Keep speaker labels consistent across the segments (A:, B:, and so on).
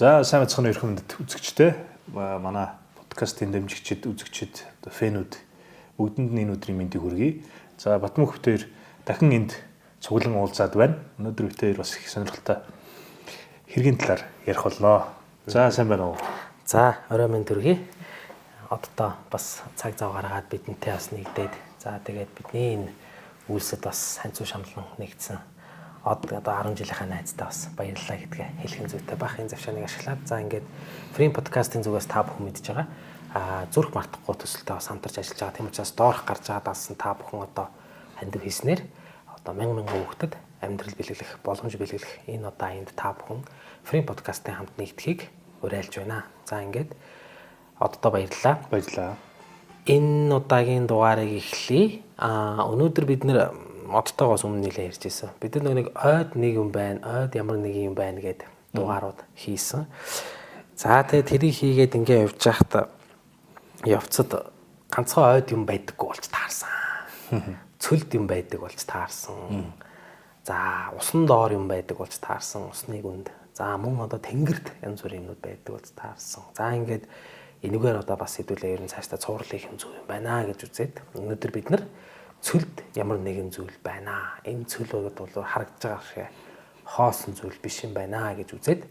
A: За сайн бацхан өрхөн хүндэт үзэгчтэй манай подкастын дэмжигчид, үзэгчид, фэнүүд бүгдэнд энэ өдрийн мэндийг хүргэе. За Батмөх битээр дахин энд цуглан уулзаад байна. Өнөөдөр битээр бас их сонирхолтой хэргийн талаар ярих боллоо. За сайн байна уу?
B: За орой минь төргий. Одоо бас цаг зав гаргаад бидэнтэй бас нэгдээд за тэгээд бидний энэ үйлсэд бас ханцуу шамлан нэгдсэн. Одоо 10 жилийнхаа найзтай бас баярлалаа гэдгээ хэлхэн зүйтэй бах энэ завшааныг ашиглаад за ингээд Free podcast-ын зүгээс та бүхэн мэдж байгаа. Зүрх мартахгүй төсөлтэй бас хамтарч ажиллаж байгаа. Тийм учраас доорх гарч байгаа даасан та бүхэн одоо хандив хийснээр одоо мянган хүүхдэд амьдрал бэлгэлэх, боломж бэлгэлэх энэ одоо энд та бүхэн Free podcast-ын хамт нэгдэхийг уриалж байна. За ингээд одоо баярлалаа.
A: Баярлалаа.
B: Энэ удаагийн дугаарыг эхлэе. Өнөөдөр бид нэр модтойгоос өмнө нэлээд ярьж ирсэн. Бид нэг ойд нэг юм байна, ойд ямар нэг юм байна гэдэг дугаарууд хийсэн. За тэгээд тэрийг хийгээд ингээ явж байхад явцад ганцхан ойд юм байдаггүй болж таарсан. Цөлд юм байдаг болж таарсан. За усан доор юм байдаг болж таарсан. Усны гүнд. За мөн одоо тэнгэрт янз бүрийн юмуд байдаг болж таарсан. За ингээд энэгээр одоо бас хэдүүлээ ер нь цаашдаа цуурлах юм зүйл байна гэж үзээд өнөөдөр бид нар цөлд ямар нэгэн зүйл байна. Энэ цөлүүд бол харагдж байгаа шиг хоосон зүйл биш юм байна гэж үзээд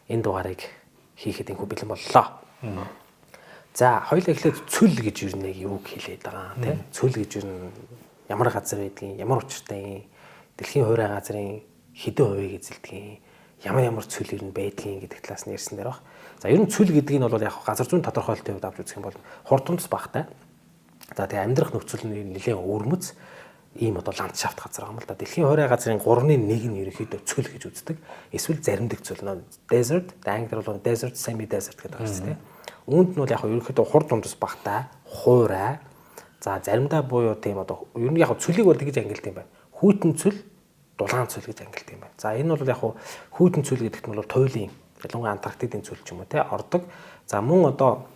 B: энэ дугаарыг хийхэд инхүү бэлэн боллоо. За хоёулаа эхлээд цөл гэж юу нэг юуг хэлээд байгаа тийм. Цөл гэж юу ямар газар байдгийг, ямар учиртай, дэлхийн хуурай газрын хэдэн хувийг эзэлдэг, ямар цөл ер нь байдгийг гэдэг талаас нь ярьсан дээр баг. За ер нь цөл гэдэг нь бол яг газар зүйн тодорхойлолтын хувьд авч үзэх юм бол хурдтамс багтай. За тэгээ амьдрах нөхцөл нь нэлээд өвөрмөц ийм одоо ландшафт газар байгаа юм л да. Дэлхийн хуурай газрын 3/1 нь ерөнхийдөө цөл гэж үздэг. Эсвэл заримдаг цөл нөө desert, англиар бол desert, semi desert гэдэг байна шүү дээ. Үүнд нь бол яг ерөнхийдөө хурд дундас багтай, хуурай. За заримдаа буюу тийм одоо ер нь яг цөлийг бол тэгж ангилд юм байна. Хүйтэн цөл, дулаан цөл гэж ангилд юм байна. За энэ бол яг хүйтэн цөл гэдэгт нь бол туйлын, ялангуяа Антарктидын цөл ч юм уу те ордог. За мөн одоо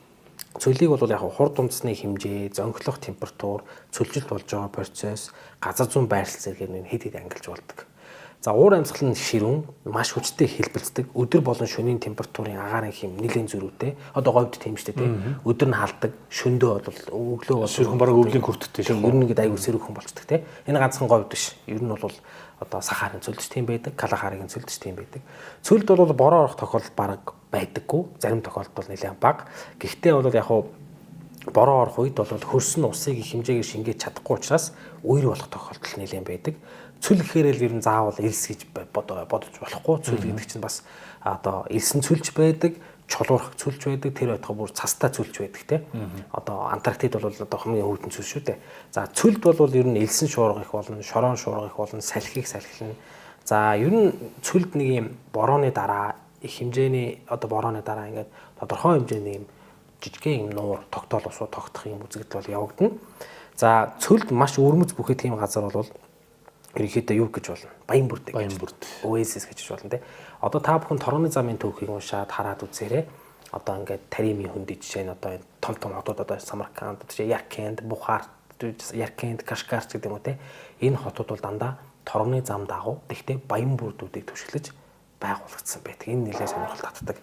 B: цөлийг бол яг хурд дундасны хэмжээ, зөнхлөх температур, цөлжилт болж байгаа процесс, газар зүйн байрлал зэрэг хэд ангилж болдог. За уур амьсгал нь ширүүн, маш хүчтэй хэлбэлцдэг. Өдөр болон шөнийн температурын агаарын хэм нэлээд зөрүүтэй. Одоо говьд тийм шүү дээ тийм. Өдөр нь халдаг, шөндөө бол өглөө бол
A: сөргөн бараг өвлийн хүртдэг
B: тийм. Ер нь ингээд аягүй сэрүүхэн болцдог тийм. Энэ ганцхан говьд биш. Ер нь бол одоо сахарын цөлдөж тийм байдаг, калахарын цөлдөж тийм байдаг. Цөлд бол бороо орох тохиолдол бараг байдаггүй. Зарим тохиолдолд нэлээд бага. Гэхдээ бол яг бороо орох үед бол хөрсөн усыг их хэмжээгээр шингээж чадахгүй учраас үер болох тохиолдол нэлээд байдаг. Цөл гэхээр л ер нь заавал элс гэж бодож болохгүй. Цөл гэдэг чинь бас одоо элсэн цөлж байдаг, чулуурх цөлж байдаг, тэр байтугай бүр цастай цөлж байдаг те. Одоо Антарктид бол одоо хамгийн хүйтэн цөл шүү дээ. За цөлд бол ер нь элсэн шуурга их болно, шорон шуурга их болно, салхийг салхилна. За ер нь цөлд нэг юм борооны дараа их хэмжээний одоо борооны дараа ингээд тодорхой хэмжээний юм жижигхэн юм нуур тогтоол усуу тогтох юм үзэгдэл бол явагдана. За цөлд маш өвөрмөц бүхий тийм газар бол ерөнхийдөө юу гэж болно? Баян бүрдэг.
A: Баян бүрд.
B: Oasis гэж болно те. Одоо та бүхэн торооны замын түүхийг уншаад хараад үзээрэй. Одоо ингээд Таримын хөндий жишээ нь одоо том хотууд одоо Самарканд, Яркент, Бухарт, Яркент, Кашгар гэдэг юм уу те. Энэ хотууд бол дандаа торооны зам дагуу тэгтээ баян бүрдүүдийг түшиглэж байгуулагдсан байдаг. Энэ нэлээд сонирхол татдаг.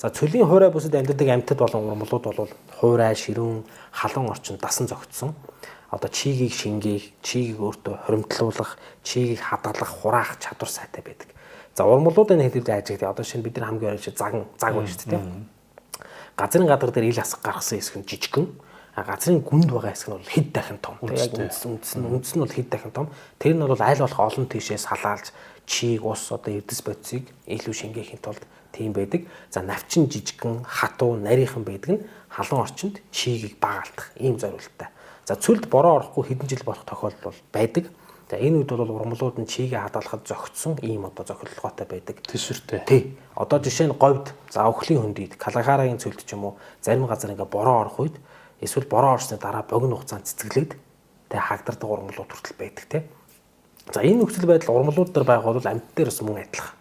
B: За цөлийн хуурай бүсэд амьдардаг амьтад болон урмлууд бол хуурай, ширүүн, халуун орчинд дасан зогтсон. Одоо чигийг шингээх, чигийг өөртөө хоримтлуулах, чигийг хадгалах, хураах чадвар сайтай байдаг. За урмлуудын хэлбэрт ажигдээ одоо шинэ бид нар хамгийн ойрхон цаг байна шүү дээ тийм. Газрын гадар дээр ил асах гаргасан хэсэг нь жижигхэн. Газрын гүнд байгаа хэсэг нь бол хэд дахин том. Яг үндс нь бол хэд дахин том. Тэр нь бол аль болох олон тийшээс халаалж чийг ус одоо эрдэс бодисыг илүү шингээхийн тулд тийм байдаг. За навчин жижигхэн, хатуу, нарийнхан байдаг нь халуун орчинд чигийг багаалтах ийм зорилттой. За цөлд бороо орохгүй хэдэн жил болох тохиолдол бол байдаг. За энэ үед бол урмлууд нь чигээ хадгалахад зогтсон ийм одоо зохиолгоотой байдаг.
A: Тэсвэртэй.
B: Тий. Одоо жишээ нь говьд, за өвхлийн хөндийд, калахарагийн цөлд ч юм уу зарим газар ингээ бороо орох үед эсвэл бороо орсны дараа богино хугацаанд цэцгэлээд тэг хагдардаг урмлууд хүртэл байдаг тий. За энэ нөхцөл байдал урмлууд дээр байх бол амьд дээр бас мөн адилхан.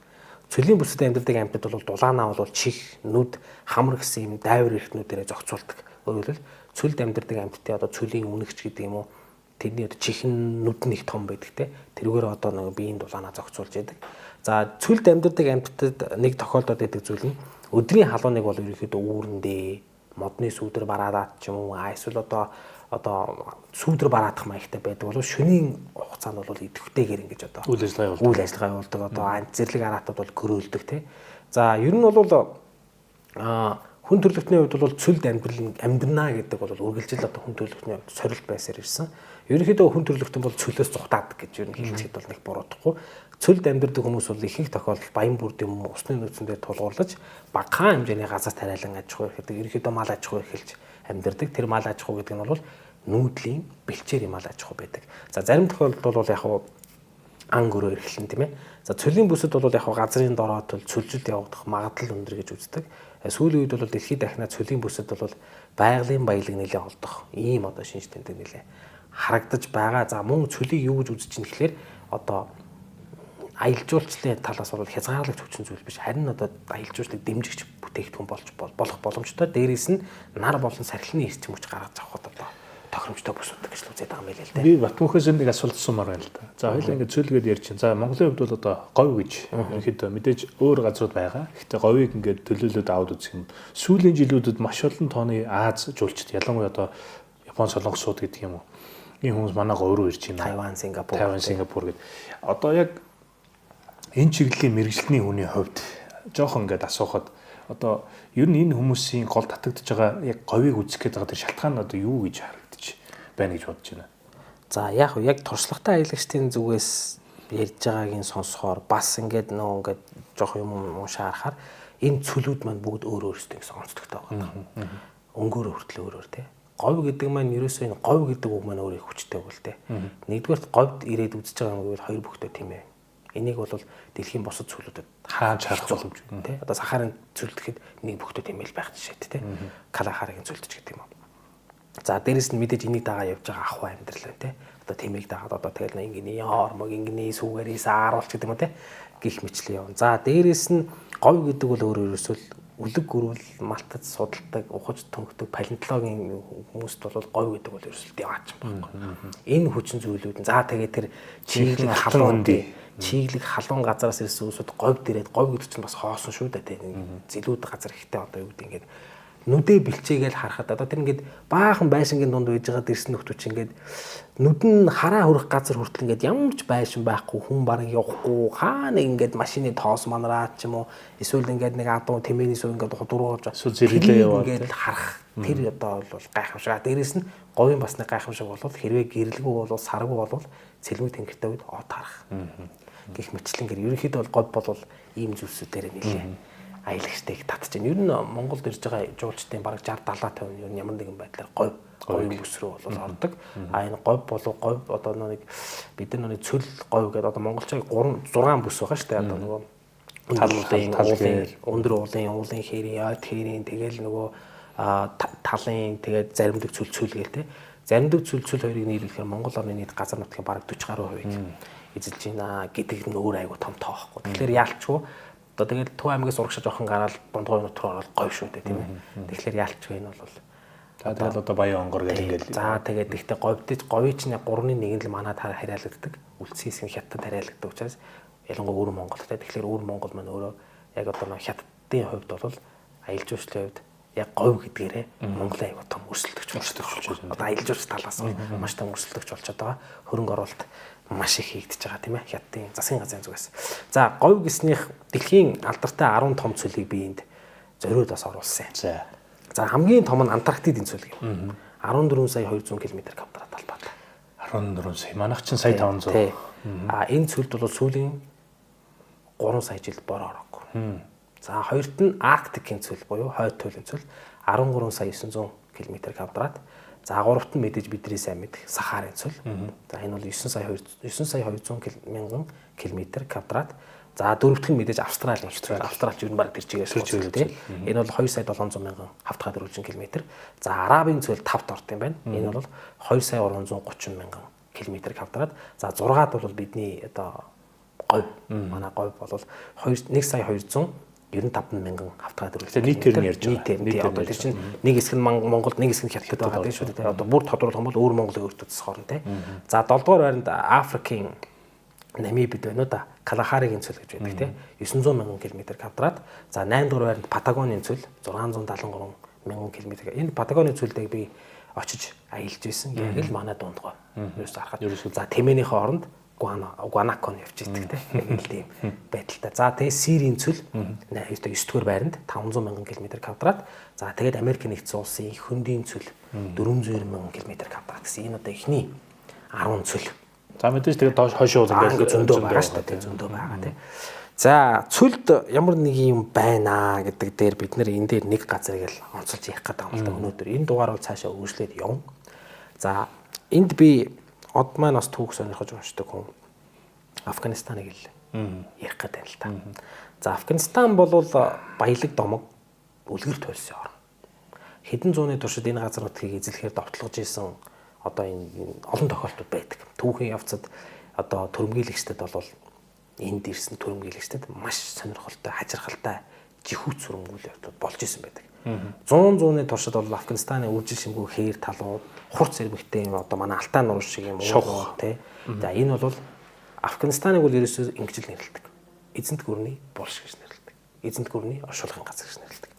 B: Цөлийн бүсэд амьдардаг амьтад бол дулаанаа бол чих, нүд, хамар гэсэн юм дайвар эрхтнүүдээрээ зохицуулдаг. Өөрөөр хэлбэл цөлд амьдардаг амьтдын одоо цөлийн үнэгч гэдэг юм уу тэдний одоо чихэн нүд нь их том байдаг те тэрүүгээр одоо нэг биеийн дулаанаа зохицуулж яадаг. За цөлд амьдардаг амьтдад нэг тохиолдоод байдаг зүйл нь Өдрийн халууныг бол ерөнхийдөө үүрэндээ модны сүүдэр бараад ч юм уу эсвэл одоо сүүдэр бараадах маягтай байдаг бол шөнийн хугацаанд бол идэвхтэйгээр ингэж одоо
A: үйл ажиллагаа
B: явуулдаг. Одоо ант зэрлэг араатууд бол гөрөөлдөг тий. За ер нь бол хүн төрөлхтний хувьд бол цөлд амьдрнаа гэдэг бол үргэлжил одоо хүн төрөлхтний хувьд сорилт байсаар ирсэн. Ерөнхийдөө хүн төрөлхтөн бол цөлөөс зугатаад гэж ер нь хэлцэхэд бол нэг буруудахгүй. Цөлд амьдардаг хүмүүс бол ихэнх тохиолдолд баян бүрд юм усны нөөцөн дээр тулгуурлаж багахан хэмжээний газар тариалан аж ахуй эрхэлдэг. Ерөнхийдөө мал аж ахуй эрхэлж амьдардаг. Тэр мал аж ахуй гэдэг нь бол нүүдлийн бэлчээр мал аж ахуй байдаг. За зарим тохиолдолд бол яг ан гөрөө эрхлэн тийм ээ. За цөлийн бүсэд бол яг газрын дороод цөлжилт явагдах магадлал өндөр гэж үздэг. Сүүлийн үед бол дэлхийд дахинаа цөлийн бүсэд бол байгалийн баялаг нэлээд олдох ийм одоо шинж тэмдэг нэлээд харагдаж байгаа. За мөн цөлийг юу гэж үзэж чинь гэхлээр одоо аялал жуулчлалын талаас бол хязгаарлагч хүчин зүйл биш. Харин одоо аялал жуулчлалыг дэмжигч бүтээгдэхүүн болох боломжтой. Дээрээс нь нар болон сархилны эрчим хүч гаргаж авахд одоо тохиромжтой бүсүүд гэж л үзээд байгаа юм байл л да.
A: Би Батмөхөөс нэг асуулт асуумаар байна л да. За хоёул ингэ цөлгээд ярьж чинь. За Монголын хувьд бол одоо говь гэж ерөнхийдөө мэдээж өөр газрууд байгаа. Гэхдээ говийг ингээд төлөөлөд аваад үзэх юм. Сүүлийн жилүүдэд маш олон тооны Аз жуулчид ялангуяа одоо Япон солонгосууд гэдэг юм уу. Ийм хүмүүс манай говь руу ирж байна.
B: Тайван, Сингапур
A: гэдэг. Одоо яг энэ чиглэлийн мэрэгжлийн хүний хувьд жоохон ингээд асуухад одоо ер нь энэ хүмүүсийн гол татагдж байгаа яг говийг үзэх гээд байгаа тэр шалтгаан нь одоо юу гэж харагдаж байна гэж бодож байна.
B: За яг туршлагатай аялагчдын зүгээс ярьж байгаагийн сонсохоор бас ингээд ингээд жоох юм уншаарахаар энэ цөлүүд маань бүгд өөр өөрсдөө гэсэн онцлогтой байгаа. Өнгөөр хүртэл өөрөөр тий. Говь гэдэг маань ерөөсөө энэ говь гэдэг үг маань өөрөө хүчтэй бол тий. Нэгдүгээр говьд ирээд үзэж байгаа юм бол хоёр бүхтэй тийм ээ. Энийг бол дэлхийн бусад цөлүүдэд
A: хааж харах боломж
B: тий. Одоо сахарын цөлдөхэд нэг бүхтэй тийм л байх жишээтэй тий. Калахаригийн цөлдөж гэдэг юм уу. За дээрэс нь мэдээж энийг дагаа явж байгаа ахуй амьдрал байна тий. Одоо тэмээг дагаад одоо тэгэл ингэний хормог ингэний сүүгээрээс ааруулч гэдэг юм тий. Гих мэтлээ явна. За дээрэс нь говь гэдэг бол өөрөө ерөөсөө үлэг гөрвөл малтаж судалдаг, ухаж төнгөдөг палеонтологийн хүмүүст бол говь гэдэг бол ерөөсөө яваач юм байна. Энэ хүчин зүйлүүд нь за тэгээ тэр чиглэг халуун газараас ирсэн хүмүүсд говьд ирээд говь гэдэг чинь бас хоосон шүү дээ тий. Зилүүд газар ихтэй одоо юу гэдэг ингээд нүдээ бэлчээгээл харахад одоо тэр ингээд баахан байшингийн дунд үйж байгаа дэрсэн нөхдүүч ингээд нүд нь хараа хүрэх газар хүртэл ингээд ямар ч байшин байхгүй хүн бараг явахгүй хаа нэг ингээд машины тоос манараад ч юм уу эсвэл ингээд нэг адуу тэмээний суу ингээд дургуулж
A: зэрэглээ яваад
B: ингээд харах тэр одоо бол гайхамшиг. Дээрээс нь говийн бас нэг гайхамшиг бол хэрвээ гэрэлгүй бол саргүй бол цэлмэг тэнгэртэй үед от харах. Гэх мэтлэн гэр ерөнхийдөө бол говь бол ийм зүйлсүүдээр нэлээ аялагчдыг татж байна. Ер нь Монголд ирж байгаа жуулчдын бараг 60-70% ер нь ямар нэгэн байдлаар говийн бүс рүү бол ордог. А энэ говь одоо нэг бид нар нэг цөл говь гэдэг одоо монголчууд 6 бүс байгаа шүү дээ. Одоо нөгөө өндөр уулын хээрийн ойд хээрийн тэгэл нөгөө талын тэгээд заримдаг цөл гээл те. Заримдаг цөл хоёрыг нийлүүлэхээр Монгол орны нийт газар нутгийн бараг 40% эзэлж байна гэдэг нь өөр айгу том тоохгүй. Тэгэхээр яалчгүй одоо тэгэл Төв аймагаас урагшиж явах гараад Дундгой нут руу ороод говь шүү дээ тийм ээ. Тэгэхээр яалчгүй энэ бол
A: тэгэл одоо баян онгор гэл ингээл.
B: За тэгээд ихтэй говийн чинь 3-1 л манад хариалагддаг. Үлдсэн хэсэг хятад хариалагддаг учраас ялангуяа өөр Монголтой. Тэгэхээр өөр Монгол маань өөрөө яг одоо хятадын хувьд бол аялал жуулчлалын хувьд яг говь гэдгээрээ Монголын аюу том өрсөлдөгч болж байна. Одоо аялал жуулчлал талаас нь маш том өрсөлдөгч болчиход байгаа. Хөрөнгө оруулалт маш их хийгдэж байгаа тийм ээ хятадын засгийн газрын зүгээс. За говь гэснийх дэлхийн алдартай 10 том цөлийг би энд зориуд бас оруулсан. За хамгийн том нь Антарктидын цөл гэв. 14 сая 200 км квадрат талбайтай.
A: 14 сая. Манайх чинь сая 500.
B: А энэ цөлд бол сүүлийн 3 сая жил бор ороогүй. За хоёрт нь Арктикийн цөл буюу хойд туйлын цөл 13 сая 900 км квадрат. За гуравт нь мэдээж бидний сайн мэдэх Сахарын цөл. За энэ бол 9 сая 200 мянган км квадрат. За дөрөвт нь мэдээж Австралийн цөл. Австралч ер нь баг тэр чигээс сууж тийм. Энэ бол 2 сая 700 мянган хавтгай дөрвөлжин км. За Арабын цөл 5-т орд юм байна. Энэ бол 2 сая 330 мянган км квадрат. За 6-ад бол бидний одоо говь. Манай говь бол 1 сая 295 мянган хавтгай дөрвөлжин.
A: Нийтээр нь ярьж байгаа.
B: Нийтээр одоо тэр чинь нэг хэсэг нь Монголд нэг хэсэг нь Хятадд байгаа тийм шүү дээ. Одоо бүр тодруулах юм бол өөр Монголын өөртөө засах орн тийм. За 7 дугаар байранд Африкийн Намиб бид байна уу да. Калахаригийн цөл гэж байдаг тийм 900 мянган км квадрат. За 8 дугаар байранд Патагоны цөл 673 мянган км. Энэ Патагоны цөлдөө би очиж аялж байсан. Яг л манай дундгой. Юус харахад. За тэмээнийхээ оронд Гуанакон явж идэг тийм яг л тийм байдалтай. За тэгээ Сирийн цөл 9 дугаар байранд 500 мянган км квадрат. За тэгээд Америк нэгдсэн улсын Хөндийн цөл 400 мянган км квадрат гэсэн. Энэ одоо ихний 10 цөл.
A: За мэдээж тэгээд доош хойшоо
B: ингээд зөндөө байгаа шүү дээ. Зөндөө байгаа тийм. За цөлд ямар нэг юм байна гэдэг дээр бид нэр энэ дээр нэг газрыг л онцолж ярих гэдэг юм л да өнөөдөр. Энэ дугаар бол цаашаа үргэлжлээд явна. За энд би од маань бас түүх сонирхож уншдаг хүн Афганистаныг л ярих гэдэг юм л да. За Афганистан бол баялаг домог үлгэр туйлсан орн. Хэдэн зууны туршид энэ газар нутгийг эзлэхээр довтлогож исэн одоо энэ олон тохиолдолд байдаг. Түүхийн явцад одоо төрөмгийлэгчдэд бол энд ирсэн төрөмгийлэгчдэд маш сонирхолтой, хажирхалтай жихүүц сүрэмгүүлэлт болж исэн байдаг. 100 туршид бол Афганистаны үржил шимгүү хээр талууд, хурц зэрмэгтэй юм одоо манай Алтай нур шиг юм уу тий. За энэ бол Афганистаныг бол ерөөсөө ингэж л нэрлэдэг. Эзэнт гүрний булш гэж нэрлэдэг. Эзэнт гүрний оршуулгын газар гэж нэрлэдэг.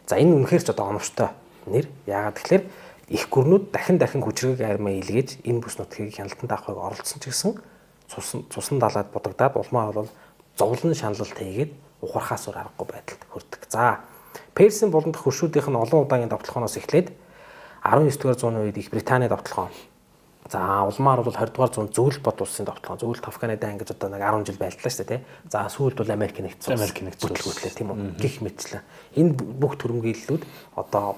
B: За энэ үнэхээр ч одоо оновчтой нэр. Яагаад тэгэхээр их гүрнүүд дахин хүчрэг армаа илгээж энэ бүс нутгийг хяналтанд авахыг оролцсон ч гэсэн цусан далаад будагдаад улмаа бол зовлон шаналлт хийгээд ухархаас өөр аргагүй байдалд хүрдэг. За Персийн булан дахь хөршүүдийнх нь олон удаагийн довтлохоноос эхлээд 19 дугаар зууны үед Их Британий довтлохоо. За улмаар бол 20 дугаар зуунд Зөвлөлт бод улсын довтлохоо. Зөвлөлт Афганы дайн гэж одоо нэг 10 жил байлдлаа шүү дээ тий. За сүүлд бол Америк нэгдсэн бүтлгүүтлээ тийм үү. Гэх мэтчлэн энэ бүх төрөмгийллүүд одоо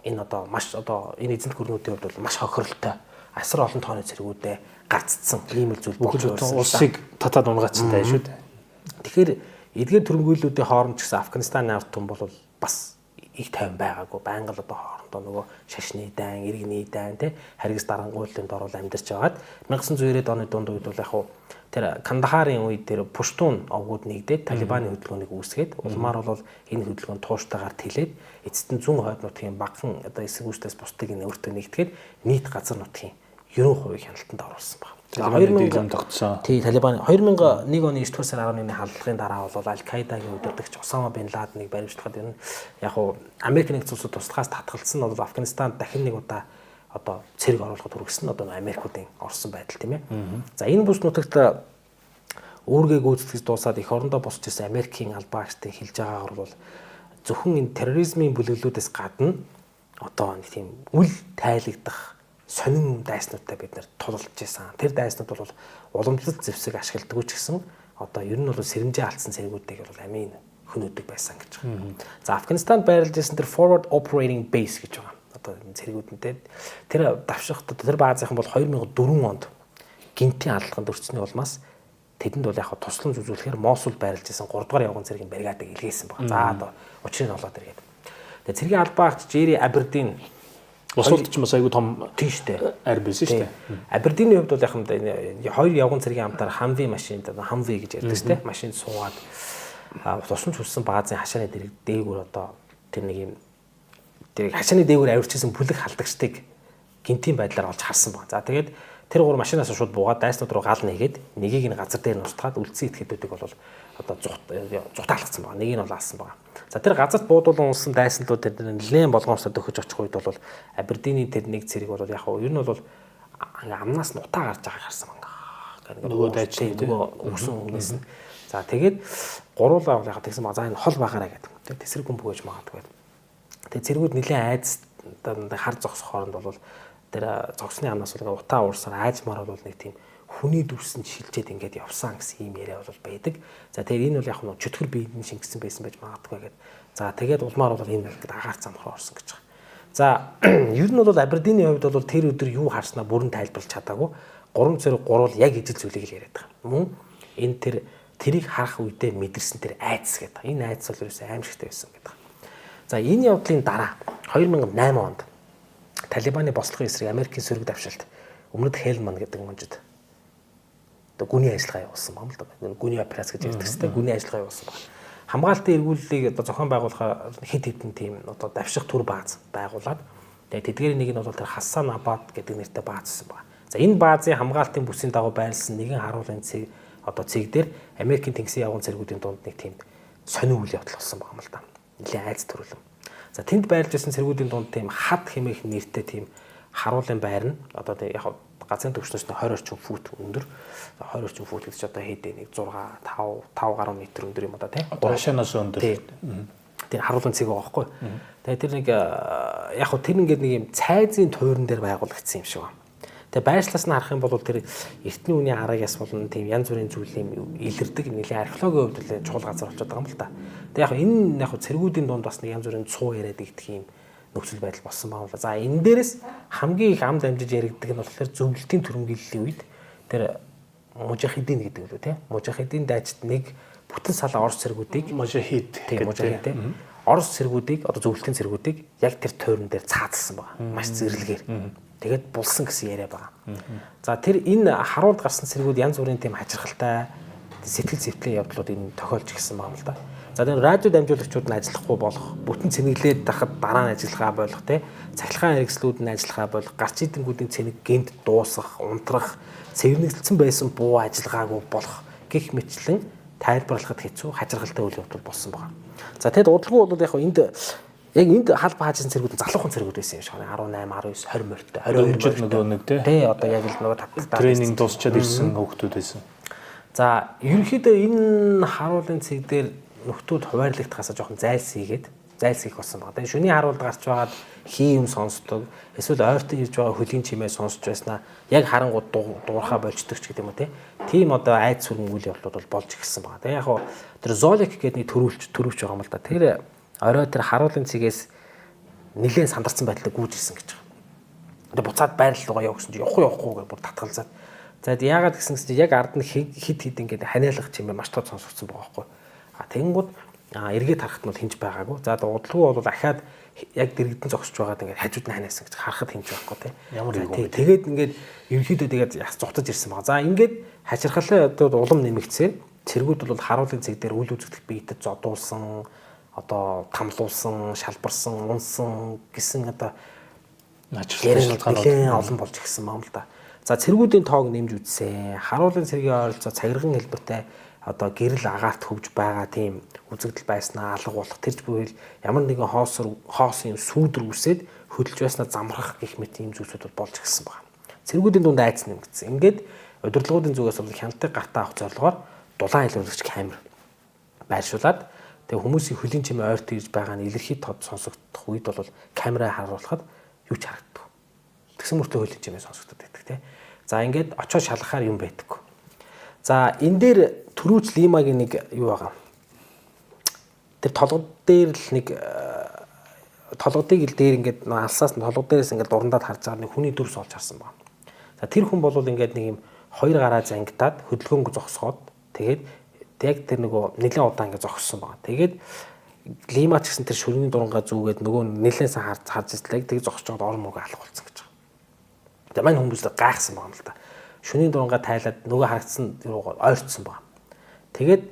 B: энэ одоо маш одоо энэ эзэнт гүрнүүдийн хувьд бол маш хохиролтой асар олон тооны цэргүүдээ гарцсан ийм л зүйл
A: бүх улсыг татаад унгацтай шүү дээ.
B: Тэгэхээр эдгээр төрөмгийллүүдийн хооронд ч гэсэн Афганистаны ард түмэн бол бас их тайван байгаагүй. Байнга л одоо хоорондоо нөгөө шашны дайн, иргэний дайн тий харгас дарангуйлын дор бол амьдарч байгаад 1990-ад оны дунд үед бол яг хуу тэр Кандахарын үед тэр Пуштун овгууд нэгдээд Талибаны хөдөлгөөнийг үүсгээд улмаар бол энэ хөдөлгөөнд тууштайгаар тэлээд эцэст нь зүүн хойд нутгийн багахан одоо эсэг үүслээс бусдыг нь өөртөө нэгтгээд нийт газар нутгийн 90% хяналтанд оруулсан байна.
A: Талибаны тогтсон.
B: Тий, Талибаны 2001 оны 9 дугаар сарын 11-ний халдлагын дараа бол Аль-Каидагийн удирдагч Усама бин Ладеныг баримтлахад энэ яг уу Америк нэгдсэн улсууд тусдахаас татгалцсан нь бол Афганистанд дахин нэг удаа одоо цэрэг оруулахад хүргэсэн нь одоо Америкуудын орсон байдал тийм ээ. За энэ бүс нутагт үүргээ гүйцэтгэж дуусаад эх орондоо босч ирсэн Америкийн албаа агчдын хэлж байгаагаар бол зөвхөн энэ терроризмын бүлэглүүдээс гадна одоо нэг тийм үл тайлагдах сонин дайснуудтай бид нэр тулалж байсан. Тэр дайснууд бол уламжлалт зэвсэг ашигладаг ч гэсэн одоо ер нь бол сэрэмжээ алдсан цэргүүдийг бол амийн хөнөөдөг байсан гэж байна. За Афганистанд байрлаж ирсэн тэр Forward Operating Base гэж байгаа. Одоо энэ цэргүүдэнтэй тэр давшихт тэр баазынхан бол 2004 онд гинтийн алдлаханд өртсөний улмаас тэдэнд бол яг тусламж үзүүлэхээр Мосул байрлаж ирсэн 3 дугаар явган цэргийн бригадыг илгээсэн байна. За одоо учрыг олоод иргээд. Тэгээ цэргийн албаа агч Jerry Aberdeen
A: Усулт ч бас айгүй том
B: тийм штэ.
A: Ар байсан штэ.
B: Абердиний хувьд бол яг юм да энэ хоёр явган цэргийн амтаар Humvee машинд Humvee гэж ярьдаг штэ. Машинд суугаад тусламж хүссэн баазын хашааны дээгүүр одоо тэр нэг юм тэр хашааны дээгүүр авирчсан бүлэг халдагчдыг гинтийн байдлаар олж харсан байна. За тэгээд тэр гур машинаас шууд буугаад дайснууд руу гал нэгээд нэгийг нь газар дээр нустгаад үлдсэн этгээдүүдийг бол одоо зутаалгацсан байна. Нэгийг нь бол алсан байна. За тэр газарт буудуулан унсан дайснлууд тэр нэлээд болгоомжтой төхөж очих үед бол Абердиний тэр нэг цэрэг бол яг нь ер нь бол амнаас нь утаа гарч байгааг харсан байна.
A: Нөгөө дайчин
B: нөгөө өгсөн хүнээс нь. За тэгээд гуруулаа яг тэгсэн ба за энэ хол багаараа гэдэг. Тэр тэсрэг хүн бүгэж магадгүй. Тэгээд цэргүүд нэлээд айц хар зогсох хооронд бол тэр зогсны амнаас бол утаа уурсаар айзмаар бол нэг тийм хүний дүрсэнд шилжээд ингээд явсан гэсэн юм яриа бол байдаг. За тэгээд энэ бол яг нь чөтгөр биеийн шингэсэн байсан байж магадгүй гэдэг. За тэгээд улмаар бол энэ ингээд агаар замхраа орсон гэж байгаа. За ер нь бол Абердиний хувьд бол тэр өдөр юу харснаа бүрэн тайлбарлаж чадаагүй. 3 зэрэг гурвал яг ижил зүйлийг л яриад байгаа. Мөн энэ тэрийг харах үедээ мэдэрсэн тэр айдас гэдэг. Энэ айдас бол ерөөсөө аимшигтай байсан гэдэг. За энэ явдлын дараа 2008 онд Талибаны бослогын эсрэг Америкийн сөрөг давшилт өмнөд Хелман гэдэг мужид гүний ажиллагаа явуулсан байна л да. Гүний операц гэж ярьдаг ч тийм гүний ажиллагаа явуулсан байна. Хамгаалтын эргүүллийг одоо зохион байгуулахаар хэд хэдэн тийм одоо давших төр бааз байгуулад тэгээд тэдгээрийн нэг нь бол тэр Хасан Абад гэдэг нэртэй бааз байсан байна. За энэ баазын хамгаалтын бүсийн дагуу байрласан нэгэн харуулын одоо цэг дээр Америкийн тэнгисийн явган цэргүүдийн дунд нэг тийм сонин үйл явдал болсон байгаа юм л да. Нэлээд айц төрүүлэн. За тэнд байрлаж байсан цэргүүдийн дунд тийм хад хэмээх нэртэй тийм харуулын байр нь одоо яг газрын түвшнээс 20 орчим фут өндөр. 20 орчим фут гэж одоо хэдэ нэг 6 5 гаруй метр өндөр юм да тийм.
A: Хашаанаас өндөр.
B: Тэр харуулын цэг байгаа байхгүй. Тэгээ тэр нэг яг хөө тэр ингээд нэг юм цайзын туурин дээр байгуулагдсан юм шиг байна. Тэгээ байршлаас нь харах юм бол тэр эртний үеийн хараагаас болон тийм янз бүрийн зүйлийн илэрдэг нэлийн археологийн хувьд л чухал газар болчиход байгаа юм л да. Тэгээ яг энэ яг цэргүүдийн дунд бас нэг янз бүрийн цуу яриад игдэх юм нөхцөл байдал болсон байгаа юм л. За энэ дээрээс хамгийн их ам дамжиж яригддаг нь болохоор зөвлөлтийн түрэмгийллийн үед тэр мужахидин гэдэг үү тийм. Мужахидин дайчид нэг бүтэн салаа орос цэргүүдийг
A: мужахид
B: гэдэг орос цэргүүдийг одоо зөвлөлтийн цэргүүдийг яг тэр тойрон дээр цаадалсан байгаа. Маш зэрлэгээр. Тэгээд булсан гэсэн яриа байгаа. За тэр энэ харуулд гарсан цэргүүд янз бүрийн тийм хачирхалтай сэтгэл зүйтэй явдлууд энэ тохиолж гисэн байгаа юм л да. За тэр радио дамжуулагчид нь ажиллахгүй болох, бүтэн цэнэглээд дахад дараа нь ажиллагаа болох те цахилгаан хэрэгслүүд нь ажиллагаа болох, гарч идэнгүүдийн цэнэг гэнт дуусах, унтрах, цэвэрнэглэлсэн байсан буу ажиллагаагүй болох гэх мэтлэн тайлбарлахад хэцүү хачирхалтай үйл явдал болсон байгаа. За тэгэд удалгүй бол яг энд хаалба хаажсан цэргүүд залуухан цэргүүд байсан юм шиг байна. 18, 19, 20 морьтой, 22
A: жил нөгөө нэг
B: тий одоо яг л нөгөө таталтаа
A: тренинг дуусчаад ирсэн хүүхдүүд байсан.
B: За ерөнхийдөө энэ харуулын цэг дээр нөхдүүд хуваарлагдахаас жоохон зайлсхийх болсон байна. Тэгээ шөнийн харуулд гарч байгаад хий юм сонсдог, эсвэл ойртон ирж байгаа хөлийн чимээ сонсч байснаа яг харангууд дуурхаа болждог ч гэдэг юм уу тийм одоо айц сүрэн үйл явдлууд бол болж ирсэн байна. Тэгээ яг хоо тэр зоолик гэдэг нэг төрөвч байгаа юм л да. Тэр орой тэр харуулын цэгээс нэлээд сандарсан байдлаар гүйж ирсэн гэж байгаа. Тэгээ буцаад байрлал руугаа явах гэсэн чинь явахгүй гэж бүр татгалзаад. За яагаад гэсэн чинь яг ард нь хид ингээд ханиалгах чимээ маш тод сонсогдсон байгаа байхгүй. Тэгэнгүүт эргээд харахад нь хинж байгаагүй. За удалгүй бол ахаад яг дэрэгдэн зогсож байгаад ингээд хажууд нь ханиасан гэж харахад хинж байхгүй тийм.
A: Ямар юм бэ?
B: Тэгээд ингээд ерөнхийдөө тэгээд зогтож ирсэн байгаа. За ингээд хачирхалаа одоо улам нэмэгдсээр цэргүүд бол харуулын цэг дээр үйл үзэгдэх биетэд зодуулсан, одоо тамлуулсан, шалбарсан, унсан гэсэн одоо нэлээд олон болж ирсэн юм л да. За цэргүүдийн тоог нэмж үзсэн. Харуулын цэргийн ойролцоо цагирган хэлбэртэй одоо гэрэл агаарт хөвж байгаа тийм үзэгдэл байснаа алга болох тэрч бүхэл ямар нэгэн хоосон юм сүүдэр үсээд хөдөлж байснаа замрах гэх мэт ийм зүйлсүүд болж ирсэн байна. Цэргүүдийн дунд айц нэмэгдсэн. Ингээд удирдлагуудын зүгээс бол хяналтыг гартаа авах зорилгоор дулаан илрүүлэгч камер байршуулад тэгээ хүмүүсийн хөлийн чимээ ойрт ирж байгаа нь илэрхий тод сонсогдох үед бол камераа харуулхад юу ч харагддаг. Тэгсэн мөртөө хөлийн чимээ сонсогддог байдаг тийм. За ингээд очоод шалгахаар юм байдаггүй. За энэ дээр төрүүч лимагийн нэг юу байгаа. Тэр толгод дээр л нэг толгодыг л дээр ингээд алсаас нь толгод дээрээс ингээд дурандаад харж байгаа нэг хүний дүрс олж харсан байна. За тэр хүн бол ингээд нэг юм хоёр гараа зангидаад хөдөлгөөнгө зогсоод тэгээд яг тэр нөгөө нэлээд удаан ингээд зогссон байна. Тэгээд лима ч гэсэн тэр шүрний дурангаа зүүгээд нөгөө нэлээсээ харж излээ. Тэгээд зогсож байгаад орон мөргө алга болсон гэж байгаа. Тэгээд мань хүмүүс л гайхсан байна л да. Шүний дурангаа тайлаад нөгөө харагдсан руугаа ойртсон байна. Тэгээд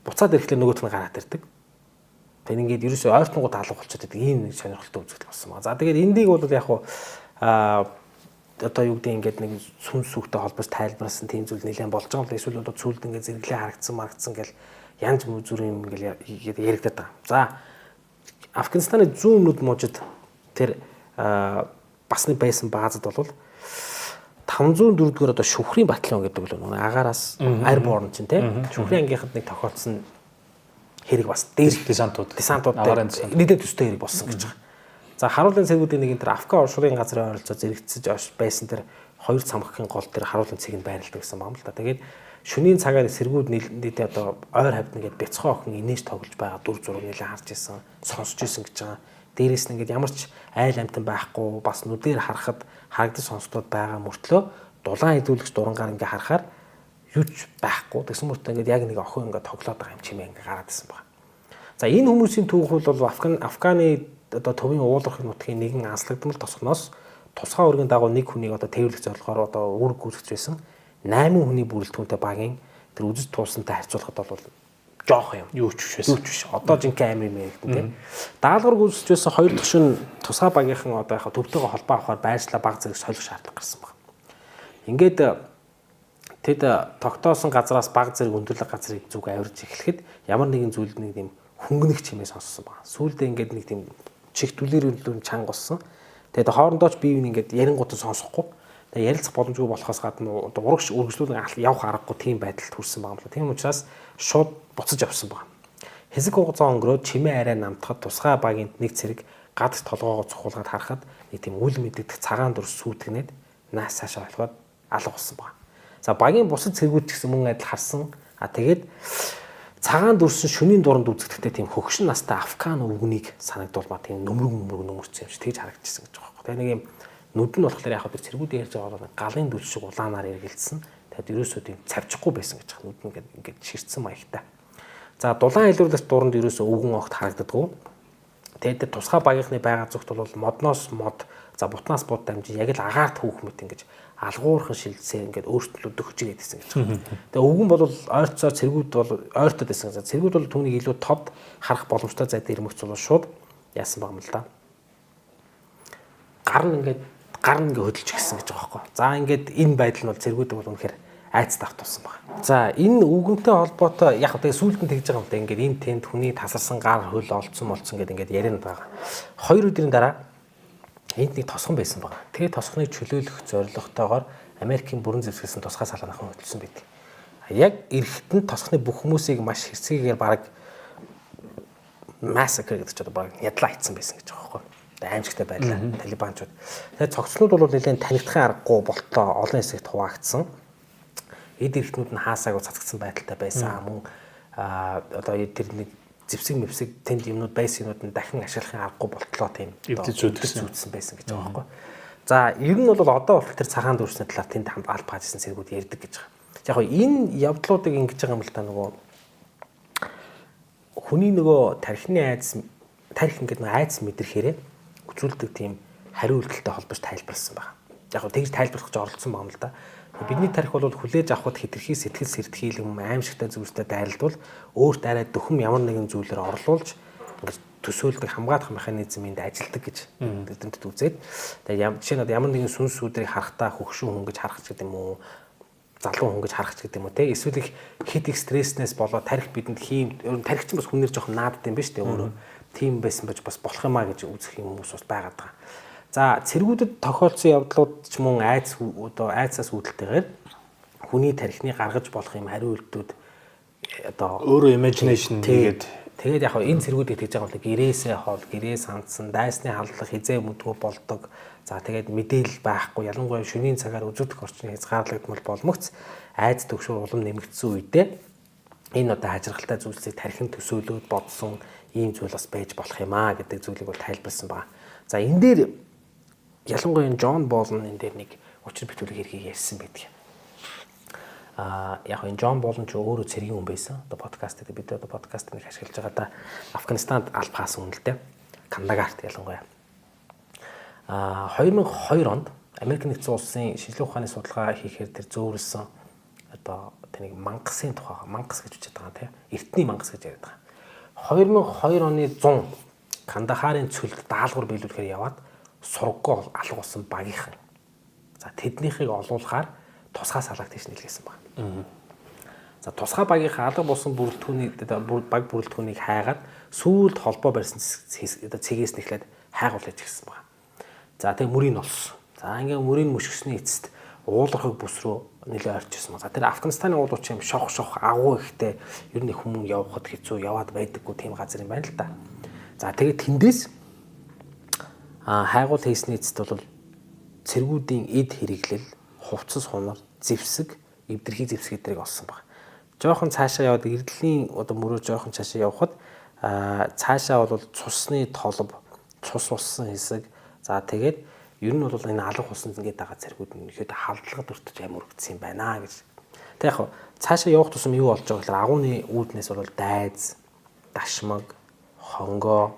B: буцаад ирэхлээр нөгөөт нь гараад ирдэг. Тэгээд ингээд ерөөсөө ойртонгууд алга болчиход байдаг. Ийм нэг сонирхолтой үзэгдэл болсон байна. За тэгээд эндийг бол яг хуу одоо юу гэдэг ингээд нэг сүнс сүхтэй холбоос тайлбарласан тийм зүйл нэлээд болж байгаа юм л эсвэл одоо цүлд ингээд зэрэглээ харагдсан гэл янз бүрийн юм ингээд яригдаад байгаа. За Афганистаны зүүн өмнөд мужид тэр басны байсан баазад бол 504-р одоо шүхрийн батальон гэдэг л нэг агаараас airborne чинь тийм шүхрийн ангийнхад нэг тохиолдсон хэрэг бас дээр
A: десантууд
B: нийтэд төстэй хэрэг болсон гэж байгаа. За харуулын цэргүүдийн нэг энэ тэр Афган оршуулгын газрын ойролцоо зэрэгцэж байсан тэр хоёр цамхгийн гол тэр харуулын цэгийг байрладаг гэсэн юм л да. Тэгээд шөнийн цагаар цэргүүд нийтээ одоо ойр хавьд нэгээд бяцхан охин инээж тоглож байгаа дүр зураг нэлээд харж исэн, сонсож исэн гэж байгаа. Дээрээс нь ингээд ямар ч айл амтан байхгүй бас нүдээр харахад харагдаж сонсдод байгаа мөртлөө дулаан хэдүүлэгч дурангаар ингээд харахаар юу ч байхгүй. Тэгсэн мөртөө ингээд яг нэг охин ингээд тоглоод байгаа юм чимээ ингээд гараад исэн байна. За энэ хүмүүсийн түүх бол Афганы одоо төвийн уулархын нутгийн нэгэн анслагдмал тосгоноос тусгай өргөн дагуу нэг хүнийг одоо тээвэрлэх зорилгоор одоо үүрэг гүйцэтгэж байсан 8 хүний бүрэлдэхүүнтэй багийн тэр үжиж туусантай харьцуулахад бол жоох юм. Юу ч биш. Одоо жинхэнэ амир мэрэгдэн тийм. Даалгавар гүйцэтгэж байсан хоёр дахь шин тусгай багийнхан одоо яг төөвтэйгээ холбоо авахаар байршлаа баг зэрэг солих шаардлага гарсан байна. Ингээд тэд тогтоосон газраас баг зэрэг өндөрлөг газрыг зүг авирж эхлэхэд ямар нэгэн зүйлд нэг тийм хөнгөнөх чимээ сонссон байна. Сүүлдээ ингээд нэг тийм чих түлэрэлэн чанга болсон. Тэгээд хоорондоо ч бие биенийг ингээд ярингуудаа сонсохгүй. Тэгээд ярилцах боломжгүй болохоос гадна урагш үргэлжлүүлэн явах аргагүй тийм байдалд хүрсэн байгаа юм л. Тийм учраас шууд буцаж явсан байна. Хэсэг хугацаа өнгөрөөд чимээ арай намтахад тусгай багийн нэг цэрэг гад толгоогоо цохуулгаад харахад нэг тийм үл мэддэг цагаан дүрс сүйтгэнээд наас цаашаа болоход алга болсон байна. За багийн бусад цэргүүд ч гэсэн мөн адил харсан. Тэгээд цагаан дүрсэн шөнийн дуранд үзэгдэхдээ тийм хөгшин настай афган өвгөнийг санагдуулмаа тийм нөмрөгнөмөрсөн юм шиг тэгж харагдчихсан гэж байгаа юм. Тэгээ нэг юм нүд нь болохоор яг тэр цэргүүд ярьж байгаа галын дүр шиг улаанаар эргэлдсэн. Тэгээд ерөөсөө тийм цавчихгүй байсан гэж байна. Нүд нь ингээд ширтсэн маягтай. За дулаан илрүүлэлт дуранд ерөөсөө өвгөн огт харагддаггүй. Тэгээд тусгай багийнхны байгаль зүгт бол модноос мод за бутнаас бут дамжин яг л агаарт хүүх мэт ингэж алгуурхан шилжсээр ингээд өөрчлөлт өгч ирээд байсан гэж байна. Тэгээ өвгөн бол ойрцоор цэргүүд бол ойртод байсан. Цэргүүд бол түүнийг илүү тод харах боломжтой зайд ирмэгц бол шууд яасан баг юм л да. Гар нь ингээд хөдөлж гисэн гэж байгаа байхгүй. За ингээд энэ байдал нь бол цэргүүд бол үнэхээр айц давтуулсан баг. За энэ өвгөнтэй холбоотой яг тэгээ сүүлд нь тэгж байгаа юм да. Ингээд энэ тэнд хүний тасарсан гар хөл олцсон гэдэг ингээд ярианд байгаа. 2 өдрийн дараа энд нэг тосгон байсан байна. Тэгээ тосгоныг чөлөөлөх зорилготойгоор Америкийн бүрэн зэвсгэлсэн тусгай салаанахан хөдөлсөн байдаг. Яг эрэхт нь тосгоны бүх хүмүүсийг маш хэцгээгээр бараг массакр гэдэг чинь бараг ядлаа хийсэн байсан гэж байгаа байхгүй. Тэгээ аимшигтай байлаа талибанчууд. Тэгээ цогцлууд бол нэлээд танигдахын аргагүй болтлоо олон хэсэгт хуваагдсан. Эд эрэхтнүүд нь хаасаагүй цацгдсан байдалтай байсан. Мөн одоо тэр нэг зэвсэг мэвсэг тэнд юмнууд байсан юмнууд нь дахин ашиглахын аргагүй болтлоо тийм зүйдсэн байсан гэж байгаа байхгүй. За ер нь бол одоо бол тэр цагаан дүрсний талаар тэнд хамт аль баажсэн цэргүүд ярьдаг гэж байгаа. Яг нь энэ явдлуудыг ингэж байгаа юм л да нөгөө хүний нөгөө тархины айдас ингээд нэг айдас мэдрэхээрээ үзүүлдэг тийм хариу үйлдэлтэй холбож тайлбарласан байна. Яг нь тэгж тайлбарлах гэж оролцсон байна л да. Бидний тарих бол хүлээж авахд хитрхи сэтгэл сэртхийлэг аимшигтай зүйлстэй дайралтвал өөрт арай дөхөм ямар нэгэн зүйлээр орлуулж ингэж төсөөлдөг хамгаалах механизмынд ажилдаг гэж тэдэнд үзээд тэгээ жишээ нь ямар нэгэн сүнс сүдрийг харахтаа хөгшин хүн гэж харах ч гэдэг юм уу залуу хүн гэж харах ч гэдэг юм уу те эсвэл их хит их стресснээс болоод тарих бидэнд хийм ер нь тарих чинь бас хүнээр жоохон наадд юм ба штэ өөрөө тийм байсан байж бас болох юмаа гэж үзэх юм хүмүүс бас байгаад байгаа. За цэргүүдэд тохиолдсон явдлууд ч мөн айцаас үүдэлтэйгээр хүний тархины гаргаж болох юм хариу үйлдэлүүд одоо
A: өөрөө imagination
B: тэгээд яг энэ цэргүүдийг тэгж байгаа бол гэрээсээ хоол, гэрээ сандсан, дайсны халдлага хизээ мэдгүй болдог. За тэгээд мэдээлэл байхгүй, ялангуяа шөнийн цагаар үзэгдэх орчны хязгаарлагдмал болмогц айц төгшөр улам нэмэгдсэн үедээ энэ одоо хажиргалтай зүйлсийг тархин төсөөлөөд бодсон ийм зүйл бас байж болох юм аа гэдэг зүйлийг бол тайлбарласан байна. За энэ дээр ялангуяа Джон Болн энэ дээр нэг учир бүтүүлэг хэргийг ярьсан байдаг. Яг энэ Джон Болн ч өөрөө цэргийн хүн байсан. Одоо подкаст дээр бид одоо подкаст нэг ашиглаж байгаа да Афганистанд аль хаасан үнэлтэй. Кандагарт ялангуяа. 2002 онд Америк нэгдсэн улсын шинжлэх ухааны судалгаа хийхээр тэр зөөвлөсөн одоо тэнийг мангасын тухай мангас гэж үчээд байгаа тийм эртний мангас гэж яриад байгаа. 2002 оны 100 Кандахарын цөлд даалгавар биелүүлэхээр яваад сургаггүй алга болсон багийнхан. За тэднийхийг олуулахаар тусгай салааг тийш нэлгээсэн байна. За тусгай багийнхаа алга болсон баг бүрэлдэхүүнийг хайгаад сүүлд холбоо барьсан цэгээс нэхлээд хайгуулж ирсэн байна. За тэг мөрийг олсон. За ингээ мөрийг мөшгсөний эцэст уулархаг бүс рүү нэлээ орчихсон. За тэр Афганистаны уулууч юм шох агуу ихтэй ер нь хүмүүс явахад хэцүү яваад байдаггүй тийм газар юм байна л да. За тэгээд тэндээс хайгуул хийсний эцэст бол цэргүүдийн эд хэрэглэл, хувцас хунар, зэвсэг, эвдэрхий зэвсэг эдрийг олсон баг. Жохон цаашаа яваад эрдлийн одоо мөрөө жохон цаашаа явхад цаашаа бол цусны толб, цус уссан хэсэг. За тэгээд ер нь бол энэ алга болсон ингээд байгаа цэргүүд нь ихэд халдлагад өртөж амар өргөцсөн юм байна гэж. Тэг яг цаашаа явах тусам юу болж байгаа гэхээр агууны үүднээс бол дайз, дашмаг, хонгоо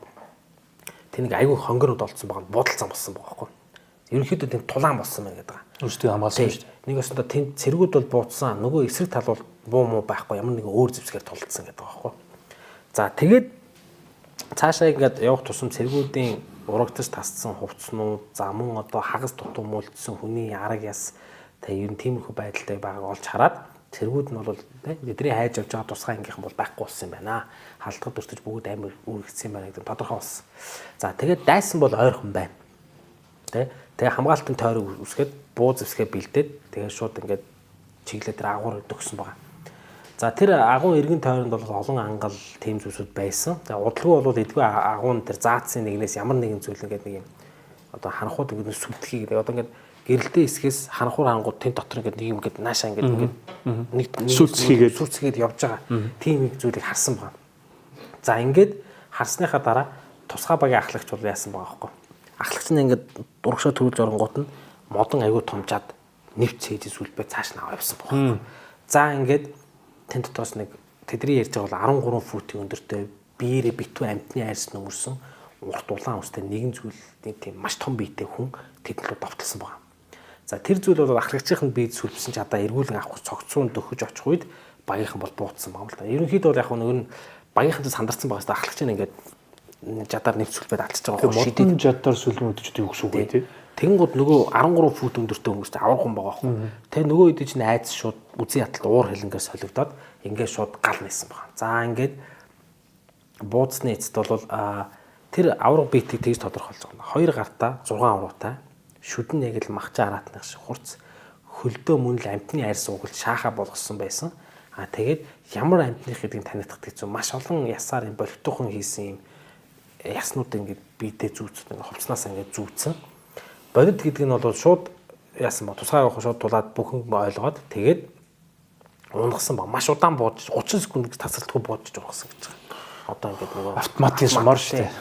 B: тэнийг айгүй хонгорууд олцсон байгаа будалцсан болсон байгаа байхгүй. Ерөнхийдөө тийм тулаан болсон байна гэдэг байгаа.
A: Өөрсдөө хамгаалсан шүү дээ.
B: Нэг өстөд тэнд цэргүүд бол буудсан. Нөгөө эсрэг тал бол буу муу байхгүй ямар нэгэн өөр зэвсгээр тулдсан гэдэг байгаа байхгүй. За тэгээд цаашаа ингээд явах тусам цэргүүдийн урагдаж тасцсан хувцснууд, за мөн одоо хагас дутуу мөлдсөн хүний арга яс Тэгээ ер нь тиймэрхүү байдалтай байгааг олж хараад цэргүүд нь бол бидний хайж явж байгаа тусгай ангийнхан бол байхгүй болсон юм байна. Халдгад өртөж бүгд амар үүрэгдсэн юм байна гэдэг тодорхой болсон. За тэгээд дайсан бол ойрхон байна. Тэгээ хамгаалтын тойрог үсгээд буу зэвсгээ бэлдээд тэгээ шууд ингээд чиглэлээр тэр агуур төгсөн байгаа. За тэр агуун эргэн тойронд бол олон ангал тийм зүйлсүүд байсан. За удалгүй бол эдгүй агуун тэр заацын нэгнээс ямар нэгэн зүйл ингээд нэг юм одоо ханхууд ингээд сүтгий гэдэг. Одоо ингээд гэрэлтэй хэсгээс ханхуур хангууд тэнд дотор ингээд нэг юм ингээд наашаа ингээд нэг сүцгээд явж байгаа. Тийм их зүйлийг харсан байна. За ингээд харсныхаа дараа тусгай багийн ахлагч бол яасан байгаа байхгүй. Ахлагч нь ингээд дургшаа төрүүлж оронгууд нь модон аягүй томчаад нэвт цээжийн сүлбээ цааш наваа явсан байна. За ингээд тэнд дотроос нэг тэдний ярьж байгаа бол 13 футын өндөртэй биеэрээ битүү амтны айрс нөмөрсөн урт улаан устай нэгэн зүйлийн тийм маш том биетэй хүн тэднлүү довтлсон байна. За тэр зүйл бол ахлагчийн биед сүлбсэн ч одоо эргүүлэн авах цогцсон дөхөж очих үед багийнхан бол буудсан байна л да. Ерөнхийдөө бол яг нөгөө нь багийнхан ч сандарсан байгаа хэвээр ахлагч нь ингээд жадаар нэвт сүлбэд алдчихж байгаа
A: хөө шидэн жадаар сүлмөдөж юу гэсэн үг вэ тий.
B: Тэнгууд нөгөө 13 фут өндөртэй хүмүүстэй аврах хүн байгаа байхгүй. Тэгээ нөгөө үед чинь айц шууд үзий яталт уур хилэнгээс солигдоод ингээд шууд гал нээсэн байна. За ингээд буудсны эцэд бол тэр аврах биетийг тэгж тодорхойлж байгаа. Хоёр гартаа 6 авруутай шүдэн яг л махчаа араатных шиг хурц хөлдөө мөн л амтны арьс угал шааха болгосон байсан. Тэгээд ямар амтных гэдгийг танигдах гэсэн маш олон ясаар юм болтойхон хийсэн юм яснууд ингээд биедээ зүүцсэн хувцснаас ингээд зүүцсэн. Бодит гэдэг нь бол шууд яасан ба тусгай авах шууд тулаад бүхэн ойлгоод тэгээд унгасан ба маш удаан бууж 30 секунд тасралтгүй буудаж унгасан гэж байгаа. Одоо ингээд нөгөө
A: автоматик сумар шүү дээ.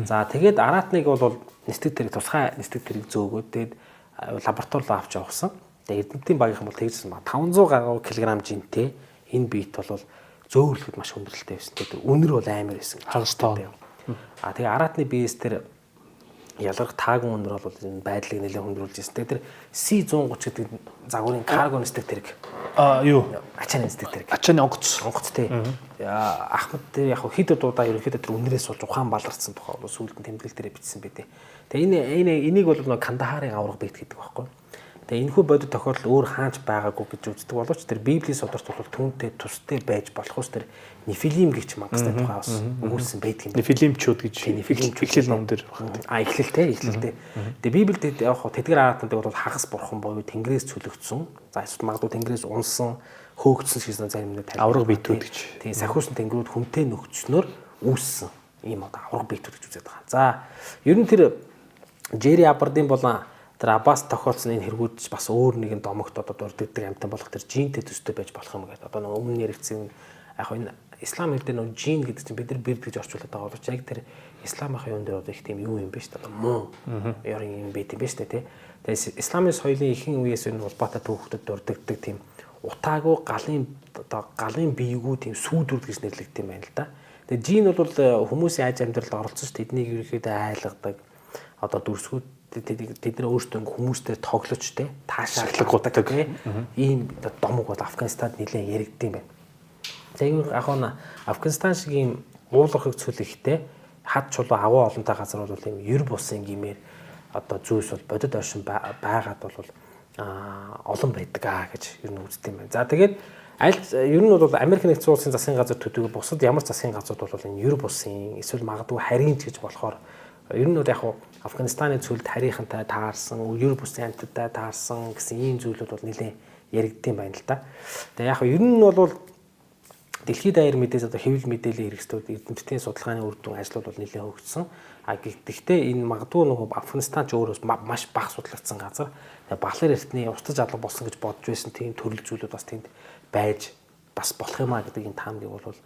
B: За тэгээд араатныг бол нисдэг тэрэг тусгай нисдэг тэрэг зөөгөөд тэгээд лабораторид авч явуулсан. Тэгээд Эрдэмтдийн багийнхан бол тэгжсэн ба 500 гаруй килограмм жинтэй энэ биет бол зөөвөрлөхөд маш хүндрэлтэй байсан. Тэгээд үнэр бол амар байсан.
A: Хагастай.
B: Тэгээ араатны биес тэр ялгарх таагүй өнөр бол энэ байдлыг нэлээд хүндрүүлж ирсэн. Тэгээ тэр C130 гэдэг загварын карго нисдэг тэрэг.
A: Юу?
B: Ачааны нисдэг тэрэг.
A: Ачааны онгоц.
B: Онгоц тий. Ахмад тэр яг хэд удаа ерөнхийдөө тэр үнэрээс болж ухаан баларцсан тухай бол сүүлд нь тэмдэглэл дээр бичсэн бэ тий. Тэгээ энийг бол нөгөө Кандахарын аврах бит гэдэг байхгүй. Тэгээ энэхүү бодит тохиолдол өөр хаач байгаагүй гэж үздэг боловч тэр Библийн сударт бол түүнтэй тустай байж болох ус тэр Нефилим гэж мангастай тухай бас өгүүлсэн байдаг юм байна.
A: Нефилимчүүд гэж эхлэл ном дээр
B: байна. Эхлэлтэй. Тэгээ Библиэд яг тэдгэр аратнууд бол хагас бурхан боيو тэнгэрээс цөлөгдсөн. За эсвэл магадгүй тэнгэрээс унсан, хөөгдсөн гэсэн зарим нэг тань.
A: Авраг биетүүд гэж.
B: Тэгээ сахиусан тэнгэрүүд хүнтэй нөхцснөөр үүссэн ийм одоо авраг биетүүд гэж үздэг байгаа. За ер нь тэр Джерри Аббардийн болон тэр Аббас тохиолдсон энэ хэрэгүүд бас өөр нэгэн домогт одоо дурддаг амтан болох тэр жинтэй төстэй байж болох юм гэдэг. Одоо нэг өмнө яригдсан яг энэ ислам хэлээр нэг жин гэдэг чинь бид нар бэрд гэж орчуулдаг байгаа боловч яг тэр исламынхаа юун дээр одоо их тийм юу юм бэ шүү дээ. Одоо муу юм байт юм ба шүү дээ тий. Тэгээд исламын соёлын ихэнх үеэс энэ улбаатай түүхүүдэд дурддаг тийм утаагүй галын биегүү тийм сүүдрүүд гэж нэрлэгдэх юм байна л да. Тэгээд жин бол хүмүүсийн айж амьдралд оролцсон шүү дээ. Эднийг ерөөхдөө айлгадаг. Одоо дүрсгүүд тэд нар өөрсдөө хүмүүстэй тоглож те таашаалдаг ийм домог бол Афганистанд нэлээд яригдсан байна. Тэгээд яг нь Афганистан шиг ийм уулархаг цөл ихтэй хад чулуу агуу олонтой газар бол ийм ер бусын гимээр одоо зүйлс бол бодит оршин байгаад бол олон байдаг гэж ер нь үздэг юм байна. За тэгээд ер нь бол Америк нэгдсэн улсын засгийн газар төдийгүй бусад ямар засгийн газрууд бол энэ ер бусын эсвэл магадгүй харийн гэж болохоор ер нь бол яг Афганистаны цөлд харийнхантай таарсан, ер бусын амьтадтай таарсан гэсэн ийм зүйлүүд бол нэлээд яригдсан байна л да. Тэгээ яг ер нь бол дэлхийд даяар мэдээж одоо хэвлэл мэдээллийн хэрэгслүүд эрдэмтдийн судалгааны үр дүн ажлууд бол нэлээд хөгжсөн. Гэхдээ энэ магадгүй нөгөө Афганистан ч өөрөөс маш бага судлагдсан газар. Тэгээ Балар эртний устж алга болсон гэж бодож байсан тийм төрөл зүйлүүд бас тэнд байж бас болох юмаа гэдэг энэ таамгийг бол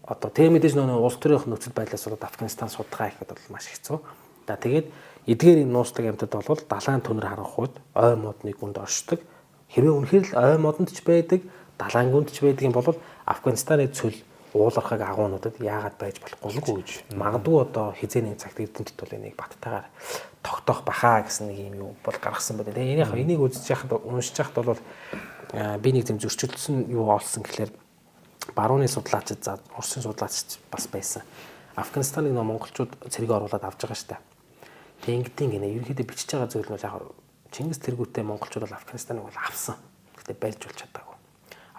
B: одоо тэр мэдээж нөгөө улс төрийн нөхцөл байдлаас болоод Афганистан судалгаа хийхэд бол маш хэцүү. За тэгээд эдгээр энэ нууцлаг амьтад бол далайн түнэр харанхуйд ой модны гүнд оршдог. Хэрвээ үнэхээр л ой модонд ч байдаг, далайн гүнд ч байдаг юм бол Афганистаны цөл уулархаг агуунуудад яагаад байж болохгүй гэж магадгүй одоо хизээний цагт эрдэмтэд бол энийг баттайгаар тогтоох бахаа гэсэн нэг юм юу бол гаргасан байна. Тэгээ энийг үзэж яхад уншиж яхад бол би нэг тийм зөрчилдсөн юу олсон гэхэлэр барууны судлаачид за Оросын судлаачид бас байсан. Афганистаныг нөө монголчууд цэрэг оруулаад авч байгаа штэ. Тэгээ ингэдیں۔ Гинэ ерөнхийдөө бичиж байгаа зүйл нь яг Чингис тэргүүтээ монголчууд бол Афганистаныг бол авсан. Гэтэ барьж болж чадаагүй.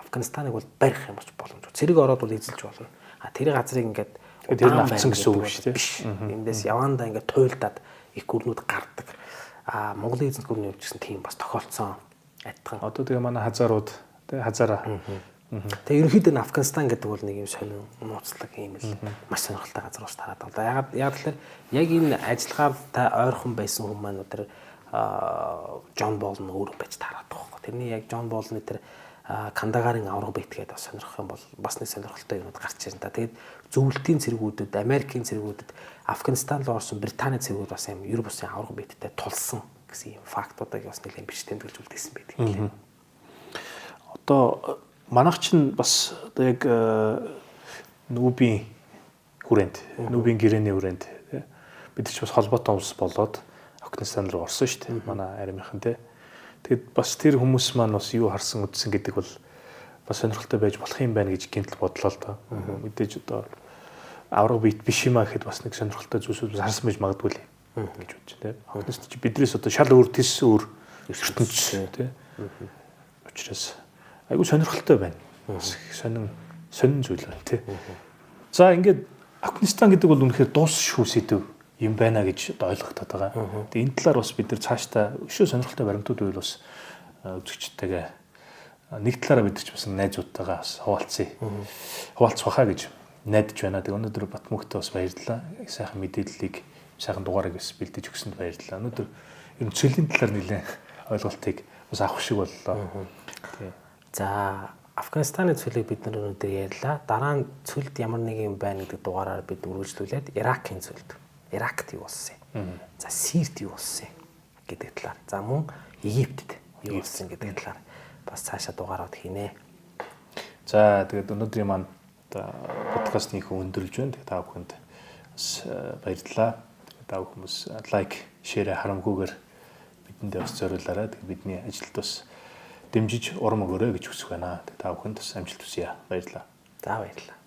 B: Афганистаныг бол барих юм болж боломжгүй. Цэрэг ороод бол эзэлж болно. А тэр газрыг ингээд
A: тэр нь авцсан гэсэн үг шүү
B: дээ. Эндээс явандаа ингээд туйлдаад их гүрнүүд гардаг. А Монголын эзэнт гүрний өвчсөн тийм бас тохиолдсон адилхан.
A: Одоо тэгээ манай хазаарууд тэгээ хазаараа.
B: Тэгээ ерөнхийдөө нь Афганистан гэдэг бол нэг юм сонин нууцлаг юм л маш сонирхолтой газар ус тараад байна. Яг тэгэхээр яг энэ ажиллагаар та ойрхон байсан хүмүүс маань өдөр Джон Болн өөрөө байж тараад байгаа байхгүй. Тэрний яг Джон Болны тэр Кандагарын авраг битгээд бас сонирхох юм бол бас нэг сонирхолтой юмуд гарч ирнэ та. Тэгээд зөвлөлтийн цэргүүдэд, Америкийн цэргүүдэд, Афганистан руу орсон Британий цэргүүд бас юм Европ улсын авраг биттэй тулсан гэсэн юм фактуудыг бас нэлээд биш тэмдэглэж үлдээсэн байдаг юм лээ.
A: Одоо манайх чинь бас одоо яг нүүбийн гэрээний хүрээнд бид ч бас холбоотой улс болоод Афганистан руу орсон шүү дээ. Манай аримынхан те. Тэгэд бас тэр хүмүүс маань бас юу харсан үдсэн гэдэг бол бас сонирхолтой байж болох юм байна гэж гинтл бодлоо л доо. Мэдээж одоо авраг бит биш юмаа гэхэд бас нэг сонирхолтой зүйлсүүд харсан байж магадгүй л гэж бодож байна те. Афганистан чи бидрээс одоо шал өөр тис өөр ертөнц те. Учираас айгу сонирхолтой байна. Сонин зүйл байна тий. За ингээд Афганистан гэдэг бол үнэхээр дуусшгүй сэдв юм байна гэж одоо ойлгоход байгаа. Тэгээ энэ талаар бас бид нар цаашдаа өшөө сонирхолтой баримтууд байвал бас үзэгчтэйгээ нэг талаараа бид ч бас найзуудтайгаа бас хуваалцах байхаа гэж найдаж байна. Тэгээ өнөөдөр Батмүхтэй бас баярлалаа. Сайхан мэдээллийг сайхан дугаарыг бас бэлдэж өгсөнд баярлалаа. Өнөөдөр ер нь цэлийн талаар нэлээд ойлголтыг бас авах шиг боллоо.
B: За Афганистаны цөлийг бид нар өнөөдөр ярьлаа. Дараа нь цөлд ямар нэг юм байна гэдэг дугаараар бид үргэлжлүүлээд Иракийн цөлд. Иракт юу болсон юм? За Сирт юу болсон юм гэдэг талаар. За мөн Египтэд юу болсон гэдэг талаар бас цаашаа дугаарууд хийнэ.
A: За тэгээд өнөөдрийн маань подкастыг өндөрлж байна. Тэгээд та бүхэнд бас баярлалаа. Тэгээд та бүхэн бас лайк, шеэр харамгүйгээр бидэндээ бас зориулаарай. Тэгээд бидний ажилд бас дэмжиж урам өгөөрэй гэж хүсэх байна. Тэгээд та бүхэнд бас амжилт хүсье. Баярлалаа.
B: За баярлалаа.